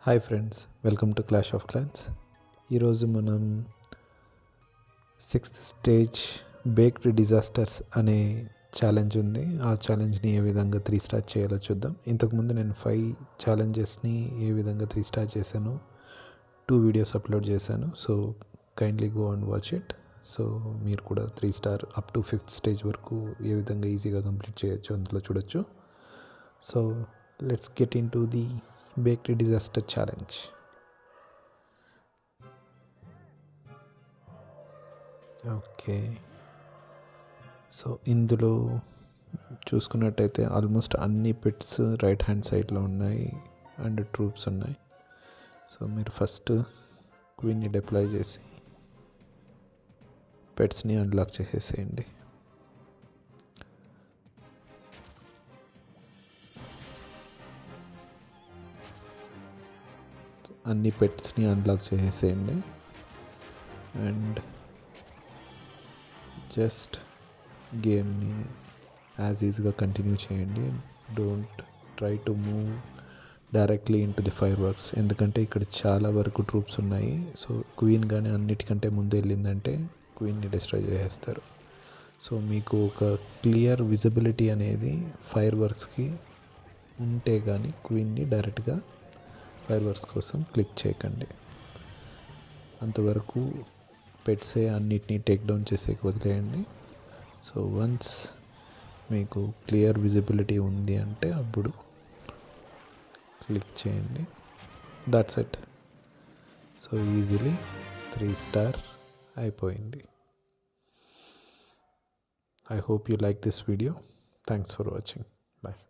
Hi friends, welcome to clash of clans. ఈరోజు మనం 6th stage baked disasters అనే challenge ఉంది. ఆ ఛాలెంజ్ని ఏ విధంగా 3 స్టార్ చేయాలో చూద్దాం. ఇంతకుముందు నేను 5 ఛాలెంజెస్ని ఏ విధంగా 3 స్టార్ చేశాను 2 వీడియోస్ అప్లోడ్ చేశాను. So kindly go and watch it. So మీరు కూడా 3 star up to 5th stage వరకు ఏ విధంగా ఈజీగా కంప్లీట్ చేయొచ్చు అందులో చూడొచ్చు. So let's get in to the baked disaster challenge. Okay, so ఇందులో చూసుకున్నట్టయితే ఆల్మోస్ట్ అన్ని పిట్స్ రైట్ హ్యాండ్ సైడ్లో ఉన్నాయి అండ్ ట్రూప్స్ ఉన్నాయి. సో మీరు ఫస్ట్ క్వీన్ని డిప్లాయ్ చేసి పెట్స్ని అన్లాక్ చేసేసేయండి. అన్ని పెట్స్ని అన్లాక్ చేసేయండి అండ్ జస్ట్ గేమ్ని యాజ్ ఈజీగా కంటిన్యూ చేయండి. Don't try to move directly in to the fire works, ఎందుకంటే ఇక్కడ చాలా వరకు ట్రూప్స్ ఉన్నాయి. సో క్వీన్ కానీ అన్నిటికంటే ముందు వెళ్ళిందంటే క్వీన్ని డిస్ట్రాయ్ చేసేస్తారు. సో మీకు ఒక క్లియర్ విజిబిలిటీ అనేది ఫైర్ వర్క్స్కి ఉంటే కానీ క్వీన్ని డైరెక్ట్గా ఫైర్ వర్క్స్ కోసం క్లిక్ చేయకండి. అంతవరకు పెట్సే అన్నిటినీ టేక్ డౌన్ చేసేకి వదిలేయండి. సో వన్స్ మీకు క్లియర్ విజిబిలిటీ ఉంది అంటే అప్పుడు క్లిక్ చేయండి. That's it. So easily 3 star అయిపోయింది. I hope you like this video. Thanks for watching. Bye.